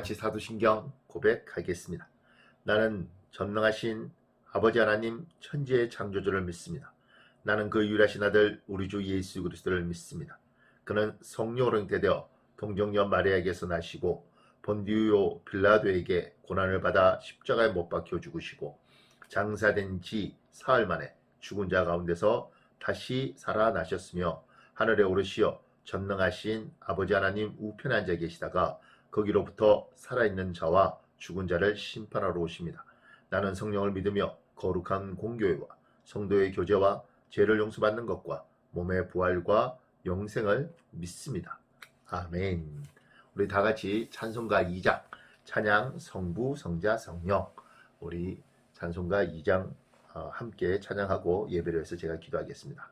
같이 사도신경 고백하겠습니다. 나는 전능하신 아버지 하나님 천지의 창조주를 믿습니다. 나는 그 유일하신 아들 우리 주 예수 그리스도를 믿습니다. 그는 성령으로 잉태되어 동정녀 마리아에게서 나시고 본디오 빌라도에게 고난을 받아 십자가에 못 박혀 죽으시고 장사된 지 사흘 만에 죽은 자 가운데서 다시 살아나셨으며 하늘에 오르시어 전능하신 아버지 하나님 우편에 앉아 계시다가 거기로부터 살아있는 자와 죽은 자를 심판하러 오십니다. 나는 성령을 믿으며 거룩한 공교회와 성도의 교제와 죄를 용서받는 것과 몸의 부활과 영생을 믿습니다. 아멘. 우리 다 같이 찬송가 2장 찬양 성부 성자 성령, 우리 찬송가 2장 함께 찬양하고 예배를 해서 제가 기도하겠습니다.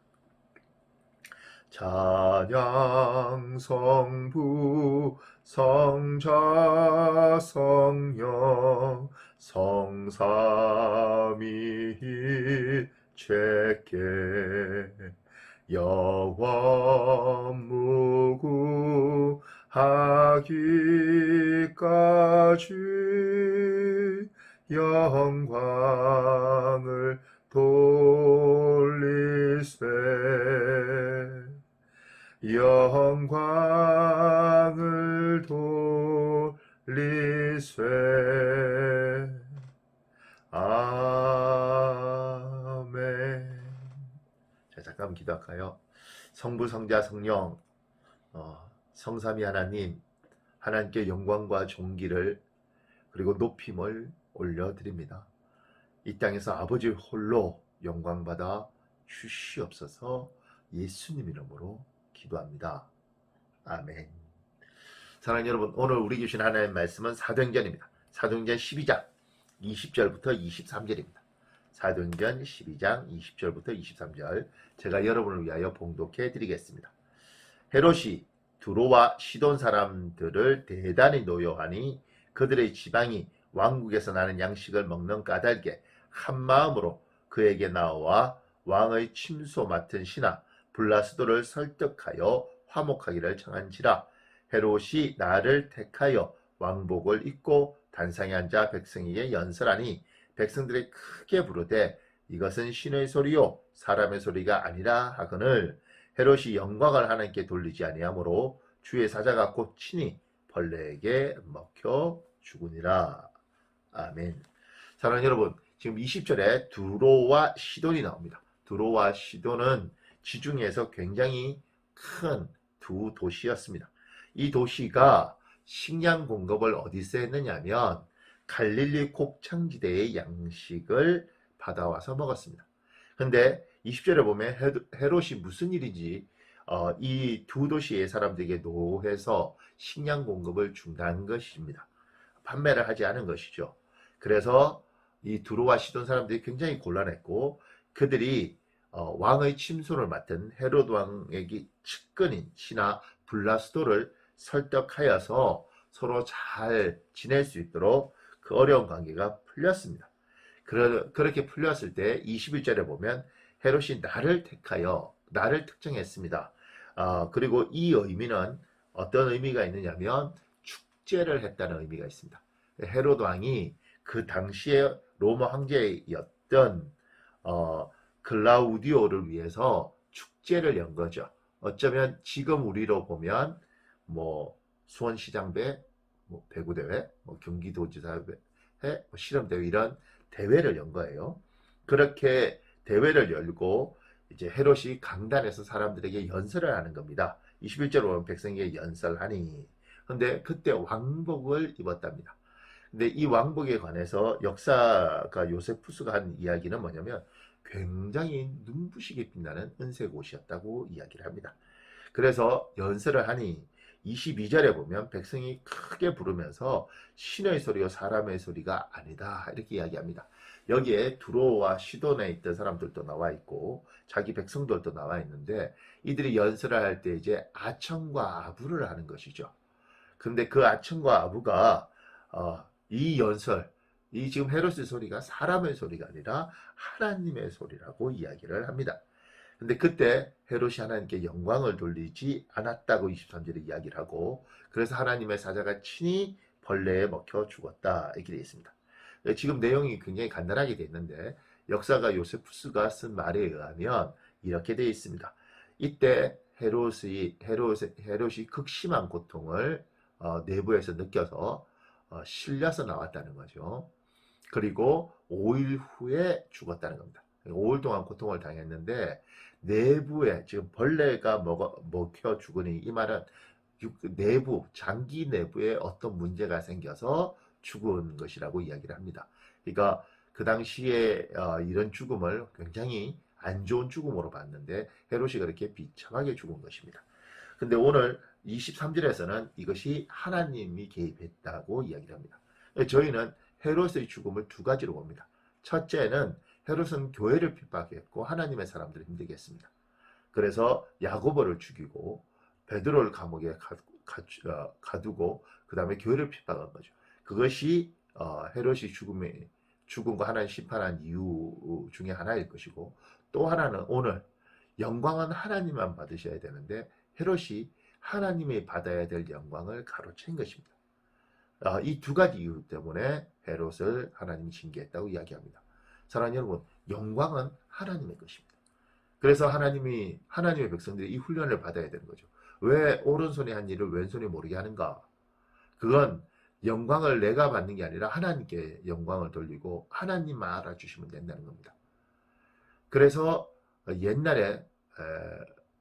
찬양 성부 성자 성령 성삼위일체께 영원 무궁하기까지 영광을 돌리세 영광을 돌리세. 아멘. 자, 잠깐 기도할까요? 성부 성자 성령 성삼위 하나님, 하나님께 영광과 존귀를 그리고 높임을 올려드립니다. 이 땅에서 아버지 홀로 영광받아 주시옵소서. 예수님 이름으로 기도합니다. 아멘. 사랑하는 여러분, 오늘 우리 주신 하나님의 말씀은 사도행전입니다. 사도행전 12장 20절부터 23절입니다. 사도행전 12장 20절부터 23절 제가 여러분을 위하여 봉독해 드리겠습니다. 헤롯이 두로와 시돈 사람들을 대단히 노여하니 그들의 지방이 왕국에서 나는 양식을 먹는 까닭에 한마음으로 그에게 나와 왕의 침소 맡은 신하 블라스도를 설득하여 화목하기를 청한지라. 헤롯이 나를 택하여 왕복을 입고 단상에 앉아 백성에게 연설하니 백성들이 크게 부르되 이것은 신의 소리요 사람의 소리가 아니라 하거늘 헤롯이 영광을 하나님께 돌리지 아니하므로 주의 사자가 곧 친히 벌레에게 먹혀 죽으니라. 아멘. 사랑하는 여러분, 지금 20절에 두로와 시돈이 나옵니다. 두로와 시돈은 지중해에서 굉장히 큰 두 도시였습니다. 이 도시가 식량 공급을 어디서 했느냐면 갈릴리 곡창지대의 양식을 받아와서 먹었습니다. 근데 20절에 보면 헤롯이 무슨 일인지 이 두 도시의 사람들에게 노해서 식량 공급을 중단한 것입니다. 판매를 하지 않은 것이죠. 그래서 이 두로와 시돈 사람들이 굉장히 곤란했고 그들이 왕의 침소를 맡은 헤롯 왕에게 측근인 신하 블라스도를 설득하여서 서로 잘 지낼 수 있도록 그 어려운 관계가 풀렸습니다. 그렇게 풀렸을 때 21절에 보면 헤롯이 나를 택하여 나를 특정했습니다. 그리고 이 의미는 어떤 의미가 있느냐면 축제를 했다는 의미가 있습니다. 헤롯 왕이 그 당시에 로마 황제였던 글라우디오를 위해서 축제를 연 거죠. 어쩌면 지금 우리로 보면 뭐 수원시장배, 뭐 배구대회, 뭐 경기도지사회, 뭐 실험대회 이런 대회를 연 거예요. 그렇게 대회를 열고 이제 헤롯이 강단에서 사람들에게 연설을 하는 겁니다. 21절로 보면 백성에게 연설하니. 근데 그때 왕복을 입었답니다. 근데 이 왕복에 관해서 역사가 요세푸스가 한 이야기는 뭐냐면 굉장히 눈부시게 빛나는 은색 옷이었다고 이야기를 합니다. 그래서 연설을 하니 22절에 보면 백성이 크게 부르면서 신의 소리요 사람의 소리가 아니다 이렇게 이야기합니다. 여기에 두로와 시돈에 있던 사람들도 나와 있고 자기 백성들도 나와 있는데 이들이 연설을 할 때 이제 아청과 아부를 하는 것이죠. 근데 그 아청과 아부가 이 연설, 이 지금 헤롯의 소리가 사람의 소리가 아니라 하나님의 소리라고 이야기를 합니다. 근데 그때 헤롯이 하나님께 영광을 돌리지 않았다고 23절에 이야기를 하고 그래서 하나님의 사자가 친히 벌레에 먹혀 죽었다. 이렇게 되어 있습니다. 지금 내용이 굉장히 간단하게 되어 있는데 역사가 요세푸스가 쓴 말에 의하면 이렇게 되어 있습니다. 이때 헤롯이 극심한 고통을 내부에서 느껴서 실려서 나왔다는 거죠. 그리고 5일 후에 죽었다는 겁니다. 5일 동안 고통을 당했는데 내부에 지금 벌레가 먹혀 죽으니 이 말은 내부, 장기 내부에 어떤 문제가 생겨서 죽은 것이라고 이야기를 합니다. 그러니까 그 당시에 이런 죽음을 굉장히 안 좋은 죽음으로 봤는데 헤롯이 그렇게 비참하게 죽은 것입니다. 근데 오늘 23절에서는 이것이 하나님이 개입했다고 이야기를 합니다. 저희는 헤롯의 죽음을 두 가지로 봅니다. 첫째는 헤롯은 교회를 핍박했고 하나님의 사람들을 힘들게 했습니다. 그래서 야고보를 죽이고 베드로를 감옥에 가두고 그 다음에 교회를 핍박한 거죠. 그것이 헤롯이 죽음과 하나님 심판한 이유 중에 하나일 것이고 또 하나는 오늘 영광은 하나님만 받으셔야 되는데 헤롯이 하나님이 받아야 될 영광을 가로챈 것입니다. 이 두 가지 이유 때문에 헤롯을 하나님이 징계했다고 이야기합니다. 사랑하는 여러분, 영광은 하나님의 것입니다. 그래서 하나님의 백성들이 이 훈련을 받아야 되는 거죠. 왜 오른손이 한 일을 왼손이 모르게 하는가? 그건 영광을 내가 받는 게 아니라 하나님께 영광을 돌리고 하나님만 알아주시면 된다는 겁니다. 그래서 옛날에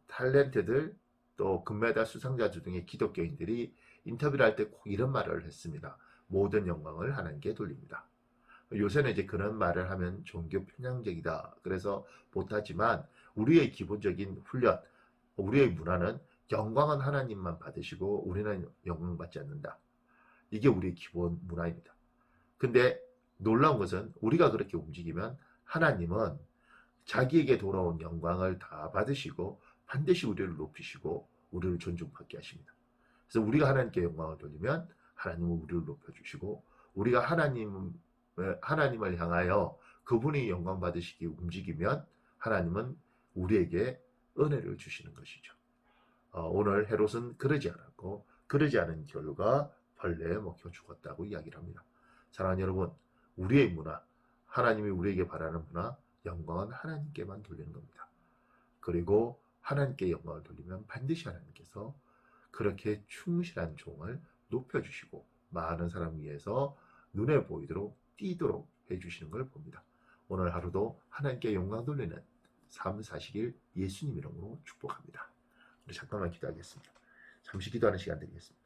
탤런트들 또 금메달 수상자들 중에 기독교인들이 인터뷰를 할 때 꼭 이런 말을 했습니다. 모든 영광을 하나님께 돌립니다. 요새는 이제 그런 말을 하면 종교 편향적이다. 그래서 못하지만 우리의 기본적인 훈련, 우리의 문화는 영광은 하나님만 받으시고 우리는 영광 받지 않는다. 이게 우리의 기본 문화입니다. 근데 놀라운 것은 우리가 그렇게 움직이면 하나님은 자기에게 돌아온 영광을 다 받으시고 반드시 우리를 높이시고 우리를 존중받게 하십니다. 그래서 우리가 하나님께 영광을 돌리면 하나님은 우리를 높여주시고 우리가 하나님을 향하여 그분이 영광 받으시기 움직이면 하나님은 우리에게 은혜를 주시는 것이죠. 오늘 헤롯은 그러지 않았고 그러지 않은 결과 벌레에 먹혀 죽었다고 이야기를 합니다. 사랑하는 여러분, 우리의 문화, 하나님이 우리에게 바라는 문화, 영광은 하나님께만 돌리는 겁니다. 그리고 하나님께 영광을 돌리면 반드시 하나님께서 그렇게 충실한 종을 높여주시고 많은 사람 위해서 눈에 보이도록 띄도록 해주시는 걸 봅니다. 오늘 하루도 하나님께 영광 돌리는 삶 사시길 예수님 이름으로 축복합니다. 우리 잠깐만 기도하겠습니다. 잠시 기도하는 시간 드리겠습니다.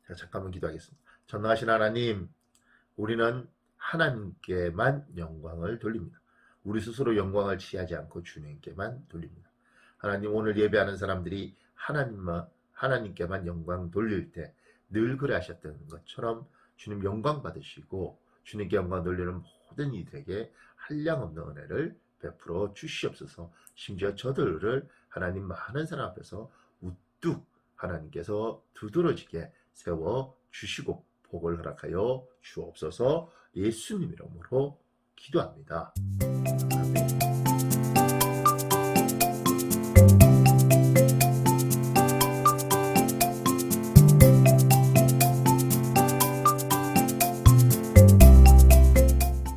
자, 잠깐만 기도하겠습니다. 전능하신 하나님, 우리는 하나님께만 영광을 돌립니다. 우리 스스로 영광을 취하지 않고 주님께만 돌립니다. 하나님, 오늘 예배하는 사람들이 하나님께만 영광 돌릴 때 늘 그래 하셨던 것처럼 주님 영광 받으시고 주님께 영광 돌리는 모든 이들에게 한량없는 은혜를 베풀어 주시옵소서. 심지어 저들을 하나님 많은 사람 앞에서 우뚝 하나님께서 두드러지게 세워 주시고 복을 허락하여 주옵소서. 예수님 이름으로 기도합니다. 아멘.